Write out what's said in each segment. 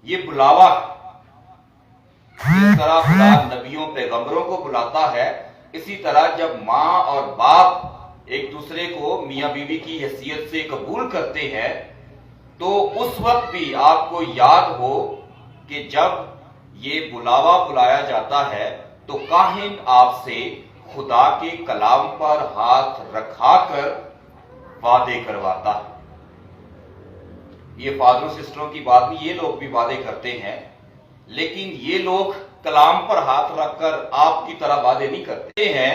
یہ بلاوا ہے۔ جس طرح خدا نبیوں پیغمبروں کو بلاتا ہے، اسی طرح جب ماں اور باپ ایک دوسرے کو میاں بیوی کی حیثیت سے قبول کرتے ہیں تو اس وقت بھی آپ کو یاد ہو کہ جب یہ بلاوا بلایا جاتا ہے تو کاہن آپ سے خدا کے کلام پر ہاتھ رکھا کر وعدے کرواتا ہے۔ یہ فادروں سسٹروں کی بات نہیں، یہ لوگ بھی وعدے کرتے ہیں، لیکن یہ لوگ کلام پر ہاتھ رکھ کر آپ کی طرح وعدے نہیں کرتے ہیں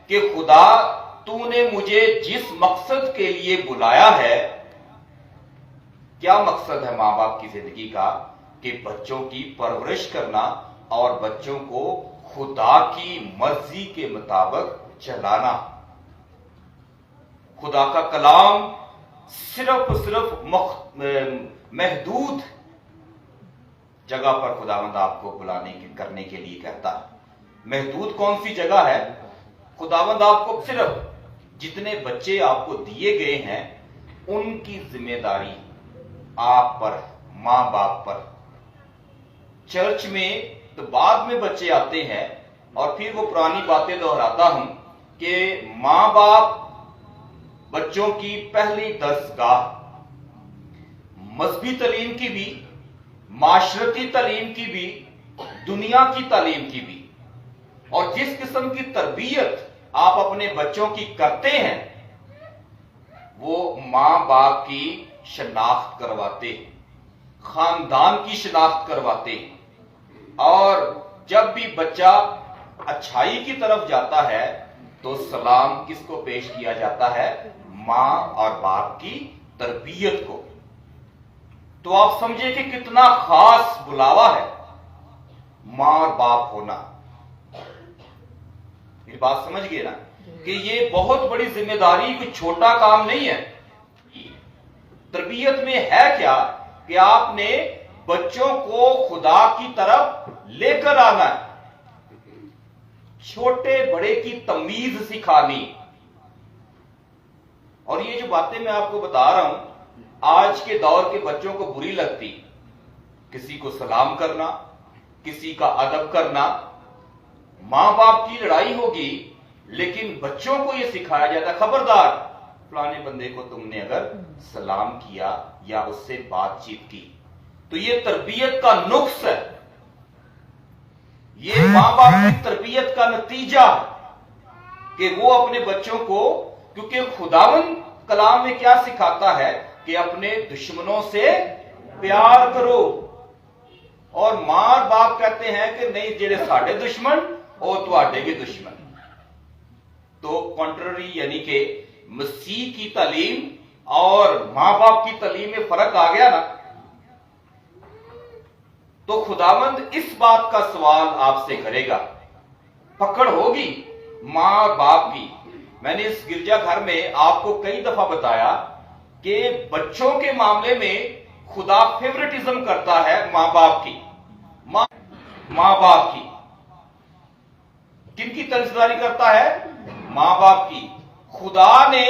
کہ خدا تو نے مجھے جس مقصد کے لیے بلایا ہے۔ کیا مقصد ہے ماں باپ کی زندگی کا؟ کہ بچوں کی پرورش کرنا اور بچوں کو خدا کی مرضی کے مطابق چلانا۔ خدا کا کلام صرف محدود جگہ پر خداوند آپ کو کرنے کے لیے کہتا ہے۔ محدود کون سی جگہ ہے؟ خداوند آپ کو صرف جتنے بچے آپ کو دیے گئے ہیں ان کی ذمہ داری آپ پر، ماں باپ پر۔ چرچ میں تو بعد میں بچے آتے ہیں اور پھر وہ پرانی باتیں دہراتا ہوں کہ ماں باپ بچوں کی پہلی درسگاہ، مذہبی تعلیم کی بھی، معاشرتی تعلیم کی بھی، دنیا کی تعلیم کی بھی، اور جس قسم کی تربیت آپ اپنے بچوں کی کرتے ہیں وہ ماں باپ کی شناخت کرواتے ہیں، خاندان کی شناخت کرواتے ہیں۔ اور جب بھی بچہ اچھائی کی طرف جاتا ہے تو سلام کس کو پیش کیا جاتا ہے؟ ماں اور باپ کی تربیت کو۔ تو آپ سمجھیں کہ کتنا خاص بلاوا ہے ماں اور باپ ہونا۔ یہ بات سمجھ گئے نا کہ یہ بہت بڑی ذمہ داری، کوئی چھوٹا کام نہیں ہے۔ تربیت میں ہے کیا کہ آپ نے بچوں کو خدا کی طرف لے کر آنا ہے، چھوٹے بڑے کی تمیز سکھانی۔ اور یہ جو باتیں میں آپ کو بتا رہا ہوں آج کے دور کے بچوں کو بری لگتی، کسی کو سلام کرنا، کسی کا ادب کرنا۔ ماں باپ کی لڑائی ہوگی لیکن بچوں کو یہ سکھایا جاتا ہے خبردار فلانے بندے کو تم نے اگر سلام کیا یا اس سے بات چیت کی تو یہ تربیت کا نقص ہے، یہ ماں باپ کی تربیت کا نتیجہ ہے کہ وہ اپنے بچوں کو، کیونکہ خداوند کلام میں کیا سکھاتا ہے کہ اپنے دشمنوں سے پیار کرو، اور ماں اور باپ کہتے ہیں کہ نہیں جڑے ساڈے دشمن اور تواڈے بھی دشمن۔ تو کنٹرری یعنی کہ مسیح کی تعلیم اور ماں باپ کی تعلیم میں فرق آ گیا نا۔ تو خداوند اس بات کا سوال آپ سے کرے گا، پکڑ ہوگی ماں اور باپ کی۔ میں نے اس گرجا گھر میں آپ کو کئی دفعہ بتایا کہ بچوں کے معاملے میں خدا فیورٹزم کرتا ہے ماں باپ کی، ماں باپ کی۔ کن کی طرفداری کرتا ہے؟ ماں باپ کی۔ خدا نے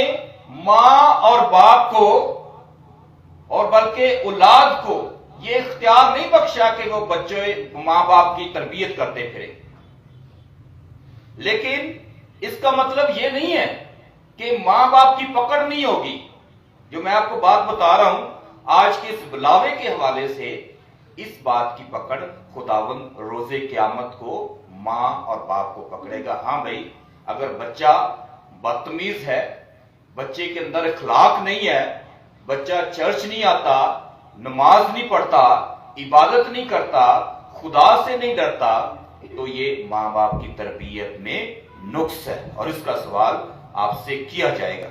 ماں اور باپ کو اور بلکہ اولاد کو یہ اختیار نہیں بخشا کہ وہ بچے ماں باپ کی تربیت کرتے پھرے، لیکن اس کا مطلب یہ نہیں ہے کہ ماں باپ کی پکڑ نہیں ہوگی۔ جو میں آپ کو بات بتا رہا ہوں آج کے اس بلاوے کے حوالے سے، اس بات کی پکڑ خداوند روزے قیامت کو ماں اور باپ کو پکڑے گا۔ ہاں بھائی، اگر بچہ بدتمیز ہے، بچے کے اندر اخلاق نہیں ہے، بچہ چرچ نہیں آتا، نماز نہیں پڑھتا، عبادت نہیں کرتا، خدا سے نہیں ڈرتا، تو یہ ماں باپ کی تربیت میں نقص ہے اور اس کا سوال آپ سے کیا جائے گا۔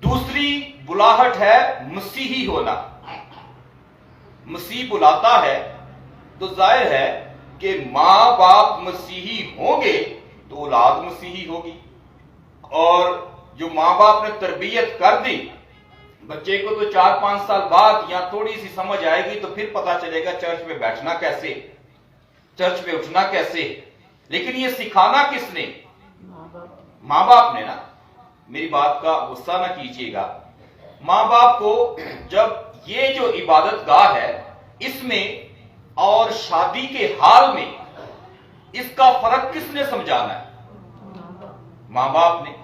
دوسری بلاہٹ ہے مسیحی ہونا۔ مسیح بلاتا ہے تو ظاہر ہے کہ ماں باپ مسیحی ہوں گے تو اولاد مسیحی ہوگی، اور جو ماں باپ نے تربیت کر دی بچے کو تو 4-5 سال بعد یا تھوڑی سی سمجھ آئے گی تو پھر پتا چلے گا چرچ میں بیٹھنا کیسے، چرچ میں اٹھنا کیسے۔ لیکن یہ سکھانا کس نے؟ ماں باپ نے نا۔ میری بات کا غصہ نہ کیجیے گا۔ ماں باپ کو جب یہ جو عبادت گاہ ہے इसमें और शादी के हाल में इसका फर्क किसने समझाना है? मां बाप ने।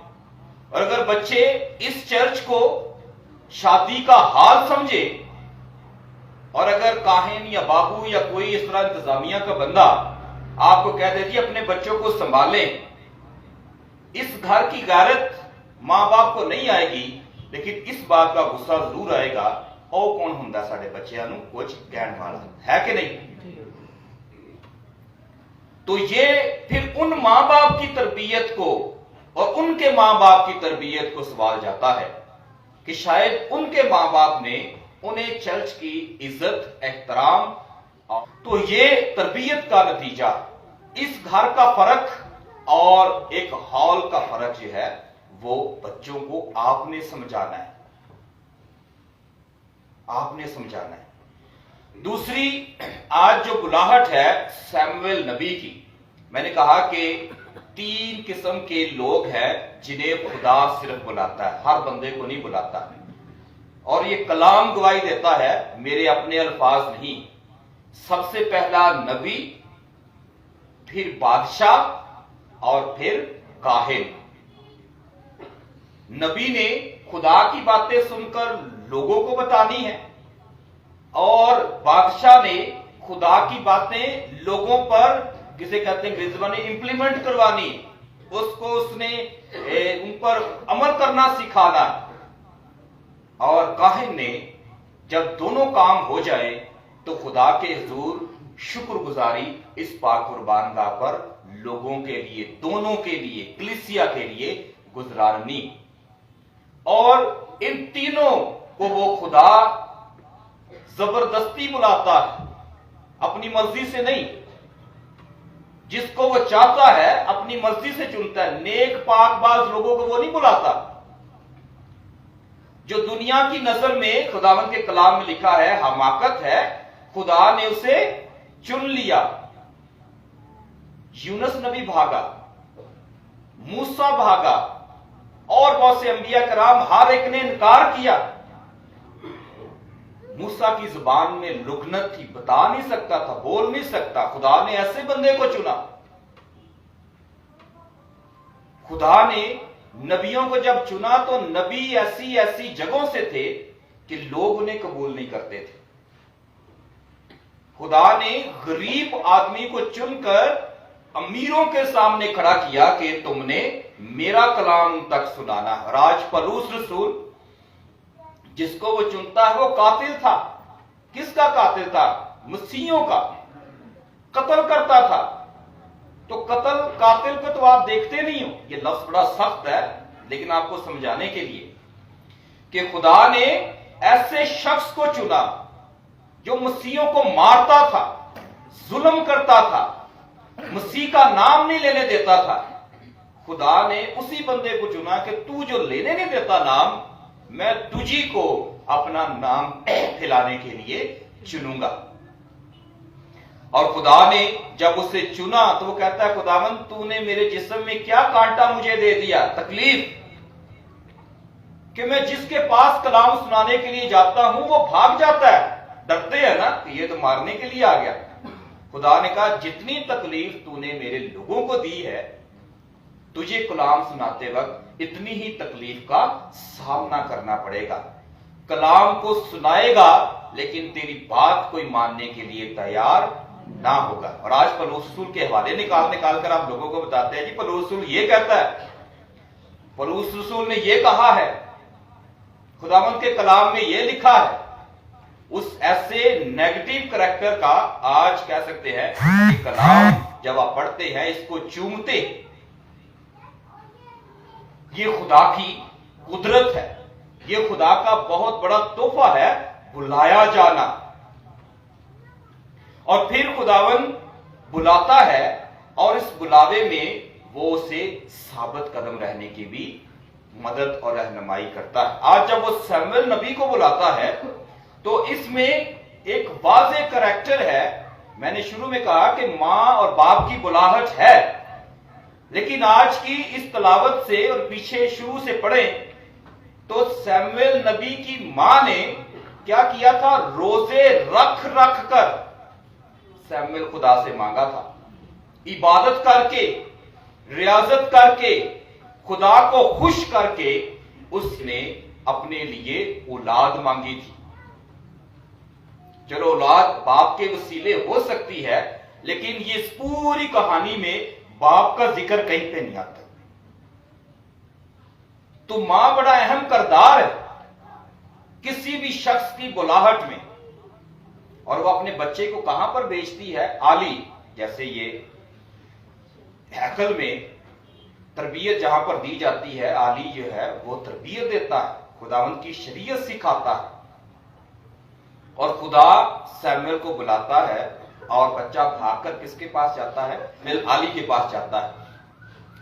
और अगर बच्चे इस चर्च को शादी का हाल समझे और अगर काहिन या बाबू या कोई इस तरह इंतजामिया का बंदा आपको कह दे जी अपने बच्चों को संभालें, इस घर की गैरत मां बाप को नहीं आएगी, लेकिन इस बात का गुस्सा जरूर आएगा, और कौन हुंदा साडे बच्चों नूं कुछ कहण वाला है कि नहीं। तो ये फिर उन मां बाप की तरबियत को और उनके मां बाप की तरबियत को सवाल जाता है कि शायद उनके मां बाप ने उन्हें चर्च की इज्जत एहतराम, तो ये तरबियत का नतीजा, इस घर का फर्क और एक हॉल का फर्क जो है वो बच्चों को आपने समझाना है, आपने समझाना है। दूसरी आज जो बुलाहट है सैमुएल नबी की, मैंने कहा कि 3 किस्म के लोग हैं जिन्हें खुदा सिर्फ बुलाता है, हर बंदे को नहीं बुलाता। और ये कलाम गवाही देता है, मेरे अपने अल्फाज नहीं। सबसे पहला नबी, फिर बादशाह और फिर काहिन। नबी ने खुदा की बातें सुनकर लोगों को बतानी है और बादशाह ने खुदा की बातें लोगों पर, किसे कहते हैं अंग्रेजी में, इंप्लीमेंट करवानी, उसको उसने उन पर अमल करना सिखाना। और काहिन ने जब दोनों काम हो जाए तो खुदा के हुजूर शुक्रगुजारी इस पाक कुर्बानगाह पर लोगों के लिए, दोनों के लिए, कलीसिया के लिए गुजरानी। और इन तीनों को वो खुदा जबरदस्ती बुलाता है, अपनी मर्जी से नहीं। जिसको वो चाहता है अपनी मर्जी से चुनता है। नेक पाकबाज लोगों को वो नहीं बुलाता। जो दुनिया की नजर में खुदावंद के कलाम में लिखा है हमाकत है, खुदा ने उसे चुन लिया। यूनुस नबी भागा, मूसा भागा, और बहुत से अंबिया कराम, हर एक ने इनकार किया। मूसा की जुबान में लुकनत थी, बता नहीं सकता था, बोल नहीं सकता। खुदा ने ऐसे बंदे को चुना। खुदा ने नबियों को जब चुना तो नबी ऐसी ऐसी जगहों से थे कि लोग उन्हें कबूल नहीं करते थे। खुदा ने गरीब आदमी को चुनकर अमीरों के सामने खड़ा किया कि तुमने मेरा कलाम तक सुनाना। राज पलूस रसूल, जिसको वो चुनता है, वो कातिल था। किसका कातिल था? मसीहियों का। कत्ल करता था। तो कत्ल कातिल को तो आप देखते नहीं हो। ये लफ्ज बड़ा सख्त है, लेकिन आपको समझाने के लिए कि खुदा ने ऐसे शख्स को चुना जो मसीहियों को मारता था, जुल्म करता था, मसीह का नाम नहीं लेने देता था। खुदा ने उसी बंदे को चुना कि तू जो लेने नहीं देता नाम, मैं तुझी को अपना नाम खिलाने के लिए चुनूंगा। और खुदा ने जब उसे चुना तो वो कहता है, खुदावंद तूने मेरे जिस्म में क्या कांटा मुझे दे दिया, तकलीफ, कि मैं जिसके पास कलाम सुनाने के लिए जाता हूं वो भाग जाता है। डरते हैं ना कि ये तो मारने के लिए आ गया। खुदा ने कहा, जितनी तकलीफ तूने मेरे लोगों को दी है, तुझे कलाम सुनाते वक्त इतनी ही तकलीफ का सामना करना पड़ेगा। कलाम को सुनाएगा लेकिन तेरी बात कोई मानने के लिए तैयार ना होगा। और आज पलूस रसूल के हवाले निकाल कर आप लोगों को बताते हैं, जी पलूस रसूल ये कहता है, पलूस रसूल ने ये कहा है, खुदावंद के कलाम में ये लिखा है। उस ऐसे नेगेटिव करैक्टर का आज कह सकते हैं कि कलाम जब आप पढ़ते हैं, इसको चूमते, ये खुदा की कुदरत है, ये खुदा का बहुत बड़ा तोहफा है, बुलाया जाना। और फिर खुदावन बुलाता है और इस बुलावे में वो उसे साबित कदम रहने की भी मदद और रहनुमाई करता है। आज जब वो सैमुएल नबी को बुलाता है तो इसमें एक वाज़ेह करैक्टर है। मैंने शुरू में कहा कि मां और बाप की बुलाहट है, लेकिन आज की इस तलावत से और पीछे शुरू से पढ़ें तो सैमुएल नबी की मां ने क्या किया था, रोजे रख रख कर सैमुअल खुदा से मांगा था, इबादत करके, रियाजत करके, खुदा को खुश करके उसने अपने लिए औलाद मांगी थी। चलो औलाद बाप के वसीले हो सकती है, लेकिन ये इस पूरी कहानी में बाप का जिक्र कहीं पे नहीं आता। तो मां बड़ा अहम किरदार है किसी भी शख्स की बुलाहट में, और वो अपने बच्चे को कहां पर भेजती है, आली। जैसे ये हैकल में तरबियत जहां पर दी जाती है, आली जो है वो तरबियत देता है, खुदावंद की शरीयत सिखाता है। और खुदा सैमुअल को बुलाता है और बच्चा भागकर किसके पास जाता है, फिर आली के पास जाता है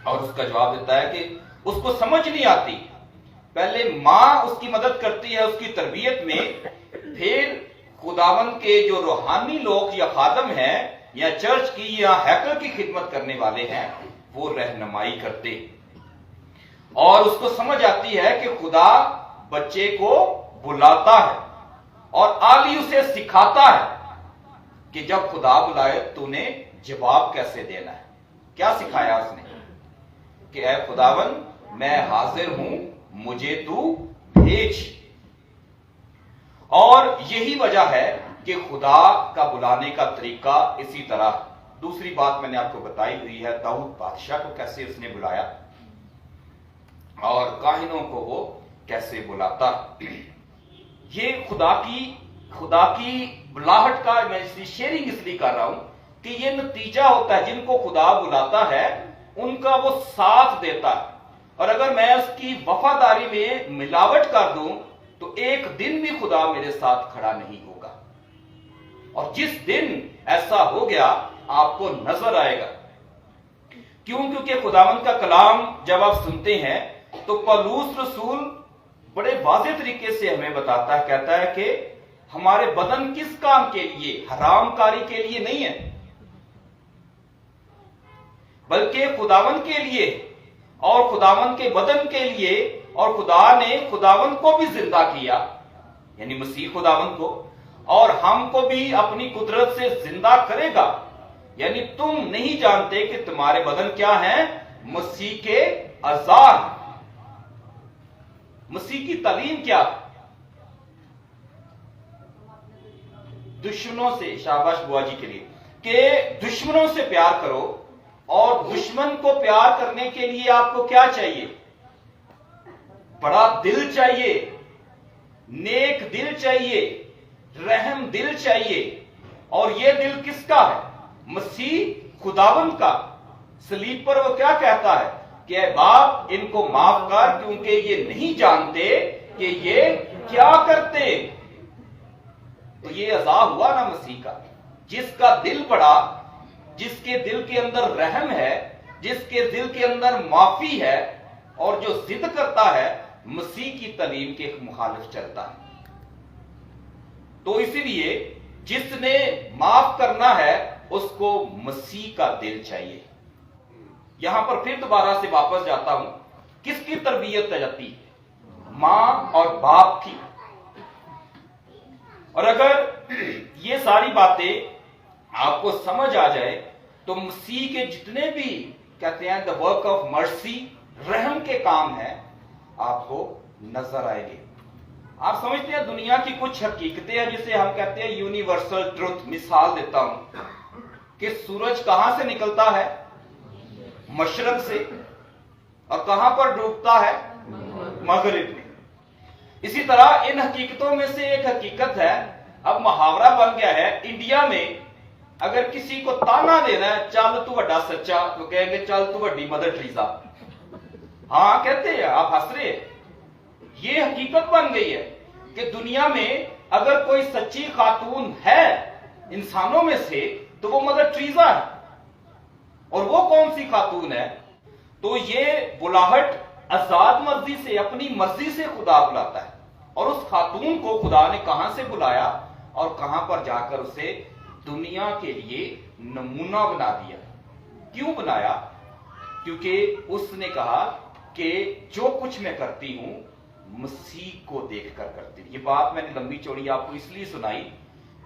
और उसका जवाब देता है कि उसको समझ नहीं आती। पहले मां उसकी मदद करती है उसकी तरबियत में, फिर खुदावंद के जो रूहानी लोग या खादम हैं या चर्च की या हैकल की खिदमत करने वाले हैं, वो रहनुमाई करते और उसको समझ आती है कि खुदा बच्चे को बुलाता है और आली उसे सिखाता है कि जब खुदा बुलाए तूने जवाब कैसे देना है। क्या सिखाया उसने कि ऐ खुदावन मैं हाजिर हूं, मुझे तू भेज। और यही वजह है कि खुदा का बुलाने का तरीका इसी तरह। दूसरी बात मैंने आपको बताई हुई है, दाऊद बादशाह को कैसे उसने बुलाया और काहिनों को वो कैसे बुलाता। ये खुदा की बुलाहट का मैं शेयरिंग इसलिए कर रहा हूं कि ये नतीजा होता है, जिनको खुदा बुलाता है उनका वो साथ देता है। और अगर मैं उसकी वफादारी में मिलावट कर दूं तो एक दिन भी खुदा मेरे साथ खड़ा नहीं होगा। और जिस दिन ऐसा हो गया आपको नजर आएगा। क्यों? क्योंकि खुदावंद का कलाम जब आप सुनते हैं तो पौलुस रसूल बड़े वाज़ेह तरीके से हमें बताता है, कहता है कि हमारे बदन किस काम के लिए, हरामकारी के लिए नहीं है, बल्कि खुदावंद के लिए और खुदावंद के बदन के लिए। और खुदा ने खुदावंद को भी जिंदा किया, यानी मसीह खुदावंद को, और हमको भी अपनी कुदरत से जिंदा करेगा। यानी तुम नहीं जानते कि तुम्हारे बदन क्या है, मसीह के अज़ा। मसीह की तालीम क्या? दुश्मनों से, शाबाश बुआ जी के लिए, कि दुश्मनों से प्यार करो। और दुश्मन को प्यार करने के लिए आपको क्या चाहिए? बड़ा दिल चाहिए, नेक दिल चाहिए, रहम दिल चाहिए। और यह दिल किसका है? मसीह खुदावंद का। सलीब पर वो क्या कहता है कि ऐ बाप इनको माफ कर, क्योंकि ये नहीं जानते कि ये क्या करते। तो ये अज़ा हुआ ना मसीह का, जिसका दिल बड़ा, जिसके दिल के अंदर रहम है, जिसके दिल के अंदर माफी है, और जो जिद करता है मसीह की तालीम के मुखालिफ चलता है। तो इसीलिए जिसने माफ करना है उसको मसीह का दिल चाहिए। यहां पर फिर दोबारा से वापस जाता हूं, किसकी तरबियत जाती है? मां और बाप की। और अगर ये सारी बातें आपको समझ आ जाए तो मसीह के जितने भी कहते हैं द वर्क ऑफ मर्सी, रहम के काम हैं, आपको नजर आएंगे। आप समझते हैं दुनिया की कुछ हकीकतें हैं जिसे हम कहते हैं यूनिवर्सल ट्रुथ। मिसाल देता हूं कि सूरज कहां से निकलता है? मशरक से। और कहां पर डूबता है? मगरिब में। इसी तरह इन हकीकतों में से एक हकीकत है, अब मुहावरा बन गया है इंडिया में, अगर किसी को ताना देना है, चल तू बड़ा सच्चा, तो कहेंगे चल तू बड़ी मदर टेरेसा। हाँ कहते हैं, आप हंस रहे हैं। ये हकीकत बन गई है कि दुनिया में अगर कोई सच्ची खातून है इंसानों में से तो वो मदर टेरेसा है। और वो कौन सी खातून है? तो ये बुलाहट आजाद मर्जी से, अपनी मर्जी से खुदा बुलाता है। और उस खातून को खुदा ने कहां से बुलाया और कहां पर जाकर उसे दुनिया के लिए नमूना बना दिया। क्यों बनाया? क्योंकि उसने कहा कि जो कुछ मैं करती हूं मसीह को देखकर करते थे। ये बात मैंने लंबी चौड़ी आपको इसलिए सुनाई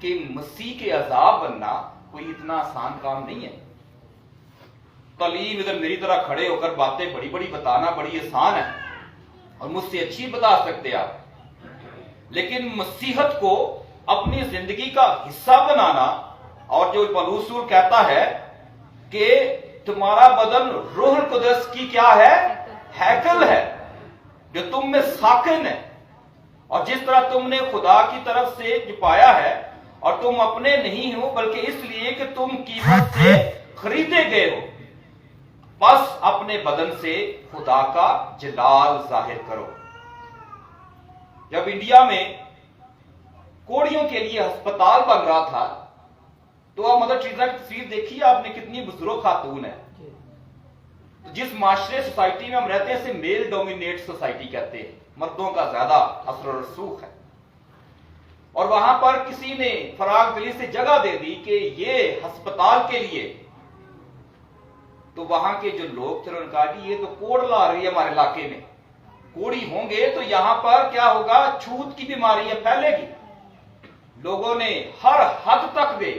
कि मसीह के अजाब बनना कोई इतना आसान काम नहीं है। तलीम इधर मेरी तरह खड़े होकर बातें बड़ी बड़ी बताना बड़ी आसान है और मुझसे अच्छी बता सकते आप, लेकिन मसीहत को अपनी जिंदगी का हिस्सा बनाना, और जो पौलुस कहता है कि तुम्हारा बदन रूह कुदस की क्या है, हैकल है, जो तुम में साकिन है, और जिस तरह तुमने खुदा की तरफ से जो पाया है, और तुम अपने नहीं हो बल्कि इसलिए कि तुम कीमत से खरीदे गए हो, बस अपने बदन से खुदा का जलाल जाहिर करो। जब इंडिया में कोड़ियों के लिए अस्पताल बन रहा था, तो आप मदर टेरेसा की तस्वीर देखिए आपने, कितनी बुजुर्ग खातून है। तो जिस माशरे सोसाइटी में हम रहते हैं, इसे मेल डोमिनेट सोसाइटी कहते हैं, मर्दों का ज्यादा असर और रसूख है, और वहां पर किसी ने फराग दिली से जगह दे दी कि ये अस्पताल के लिए, तो वहां के जो लोग थे उन्होंने कहा कि ये तो कोड़ ला रही है हमारे इलाके में, कोड़ी होंगे तो यहां पर क्या होगा, छूत की बीमारी फैलेगी। लोगों ने हर हद तक गए,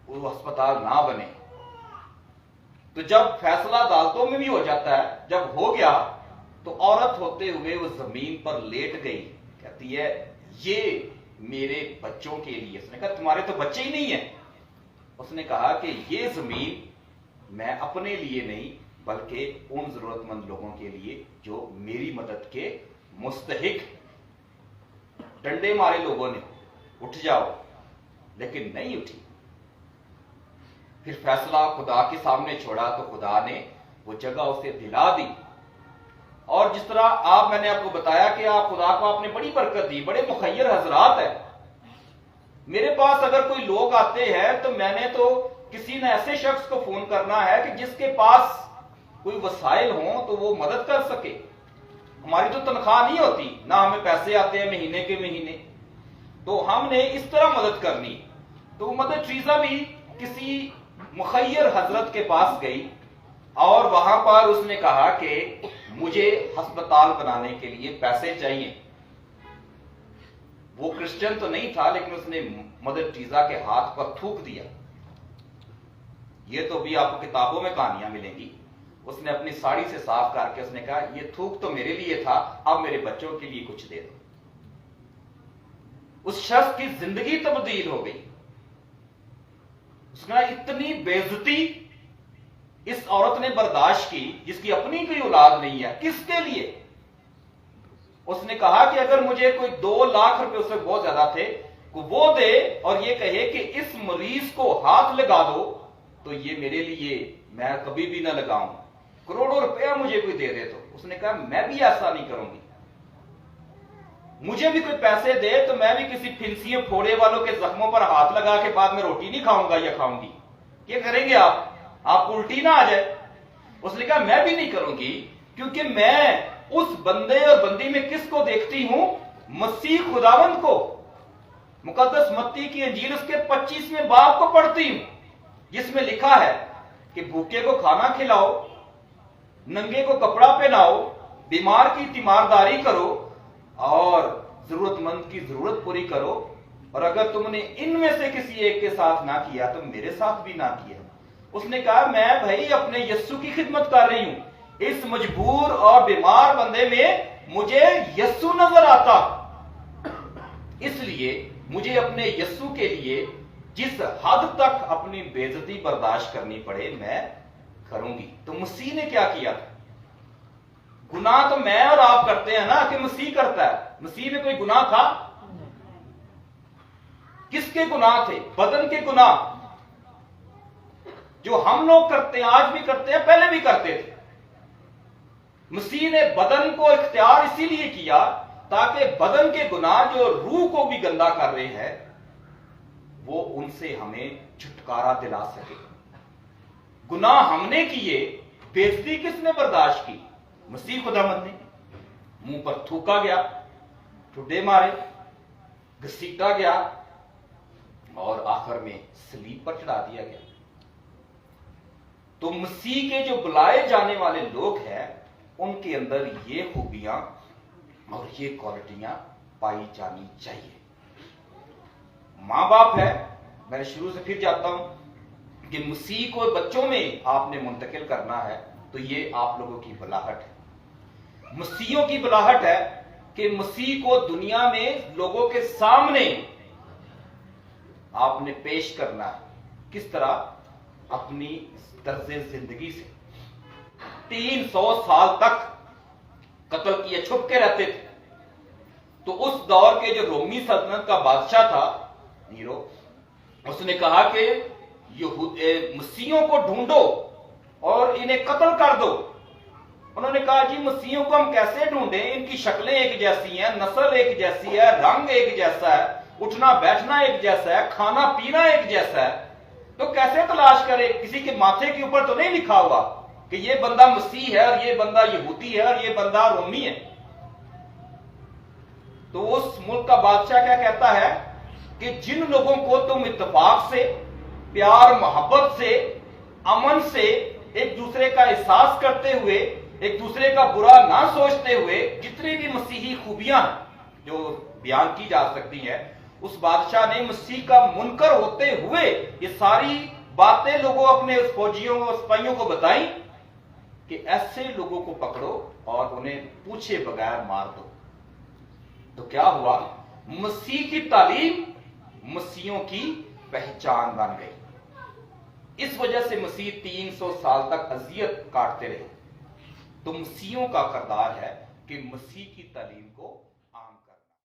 वो अस्पताल ना बने। तो जब फैसला अदालतों में भी हो जाता है, जब हो गया तो औरत होते हुए वो जमीन पर लेट गई, कहती है ये मेरे बच्चों के लिए। उसने कहा तुम्हारे तो बच्चे ही नहीं है। उसने कहा कि ये जमीन मैं अपने लिए नहीं बल्कि उन जरूरतमंद लोगों के लिए जो मेरी मदद के मुस्तहिक। डंडे मारे लोगों ने, उठ जाओ, लेकिन नहीं उठी। फिर फैसला खुदा के सामने छोड़ा तो खुदा ने वो जगह उसे दिला दी। और जिस तरह मैंने आपको बताया कि आप खुदा को आपने बड़ी बरकत दी, बड़े मुखय्यर हजरात है। मेरे पास अगर कोई लोग आते हैं तो मैंने तो किसी ने ऐसे शख्स को फोन करना है कि जिसके पास कोई वसाइल हो तो वो मदद कर सके। हमारी तो तनख्वाह नहीं होती, ना हमें पैसे आते हैं महीने के महीने, तो हमने इस तरह मदद करनी। तो मदर टेरेसा भी किसी मुखय्यर हजरत के पास गई और वहां पर उसने कहा कि मुझे अस्पताल बनाने के लिए पैसे चाहिए। वो क्रिश्चियन तो नहीं था, लेकिन उसने मदर टेरेसा के हाथ पर थूक दिया। ये तो भी आपको किताबों में कहानियां मिलेंगी। उसने अपनी साड़ी से साफ करके उसने कहा ये थूक तो मेरे लिए था, अब मेरे बच्चों के लिए कुछ दे दो। उस शख्स की जिंदगी तब्दील हो गई। उसने इतनी बेइज्जती इस औरत ने बर्दाश्त की जिसकी अपनी कोई औलाद नहीं है, किसके लिए? उसने कहा कि अगर मुझे कोई 2 लाख रुपए, उससे बहुत ज्यादा थे, को वो दे और ये कहे कि इस मरीज को हाथ लगा दो, तो ये मेरे लिए मैं कभी भी ना लगाऊं। करोड़ों रुपया मुझे कोई दे दे। तो उसने कहा मैं भी ऐसा नहीं करूंगी। मुझे भी कोई पैसे दे तो मैं भी किसी फिंसियों फोड़े वालों के जख्मों पर हाथ लगा के बाद में रोटी नहीं खाऊंगा या खाऊंगी। ये करेंगे आप उल्टी ना आ जाए। उसने कहा मैं भी नहीं करूंगी, क्योंकि मैं उस बंदे और बंदी में किसको देखती हूं? मसीह खुदावंद को। मुकद्दस मत्ती की अंजील उसके 25वें बाब को पढ़ती हूं, जिसमें लिखा है कि भूखे को खाना खिलाओ, नंगे को कपड़ा पहनाओ, बीमार की तीमारदारी करो और जरूरतमंद की जरूरत पूरी करो, और अगर तुमने इनमें से किसी एक के साथ ना किया तो मेरे साथ भी ना किया। उसने कहा मैं भाई अपने यस्सु की खिदमत कर रही हूं, इस मजबूर और बीमार बंदे में मुझे यस्सु नजर आता, इसलिए मुझे अपने यस्सु के लिए जिस हद तक अपनी बेइज्जती बर्दाश्त करनी पड़े मैं करूंगी। तो मसीह ने क्या किया था? गुनाह तो मैं और आप करते हैं ना कि मसीह करता है। मसीह में कोई गुनाह था? किसके गुनाह थे? बदन के गुनाह जो हम लोग करते हैं, आज भी करते हैं, पहले भी करते थे। मसीह ने बदन को इख्तियार इसीलिए किया ताकि बदन के गुनाह जो रूह को भी गंदा कर रहे हैं वो उनसे हमें छुटकारा दिला सके। गुनाह हमने किए, बेइज्जती किसने बर्दाश्त की? मसीह खुदावंद ने। मुंह पर थूका गया, ठुड्डे मारे, घसीटा गया और आखिर में सलीब पर चढ़ा दिया गया। तो मसीह के जो बुलाए जाने वाले लोग हैं उनके अंदर ये खूबियां और ये क्वालिटियां पाई जानी चाहिए। माँ बाप है, मैं शुरू से फिर जाता हूं कि मसीह को बच्चों में आपने मुंतकिल करना है, तो ये आप लोगों की बुलाहट है, मसीहियों की बुलाहट है कि मसीह को दुनिया में लोगों के सामने आपने पेश करना है। किस तरह? अपनी तर्ज़े जिंदगी से। 300 साल तक कत्ल किए छुप के रहते थे, तो उस दौर के जो रोमी सल्तनत का बादशाह था नीरो, उसने कहा कि मसीहियों को ढूंढो और इन्हें कत्ल कर दो। उन्होंने कहा जी मसीहियों को हम कैसे ढूंढें, इनकी शक्लें एक जैसी हैं, नस्ल एक जैसी है, रंग एक जैसा है, उठना बैठना एक जैसा है, खाना पीना एक जैसा है, तो कैसे तलाश करें? किसी के माथे के ऊपर तो नहीं लिखा हुआ कि ये बंदा मसीह है और ये बंदा यहूदी है और ये बंदा रोमी है। तो उस मुल्क का बादशाह क्या कहता है कि जिन लोगों को तुम इत्तेफाक से, प्यार मोहब्बत से, अमन से, एक दूसरे का एहसास करते हुए, एक दूसरे का बुरा ना सोचते हुए, जितनी भी मसीही खूबियां जो बयान की जा सकती हैं, उस बादशाह ने मसीह का मुनकर होते हुए ये सारी बातें लोगों, अपने उस फौजियों और सिपाहियों को बताई कि ऐसे लोगों को पकड़ो और उन्हें पूछे बगैर मार दो। तो क्या हुआ? मसीह की तालीम मसीहियों की पहचान बन गई। इस वजह से मसीह 300 साल तक अजियत काटते रहे। तो मसीहियों का किरदार है कि मसीह की तालीम को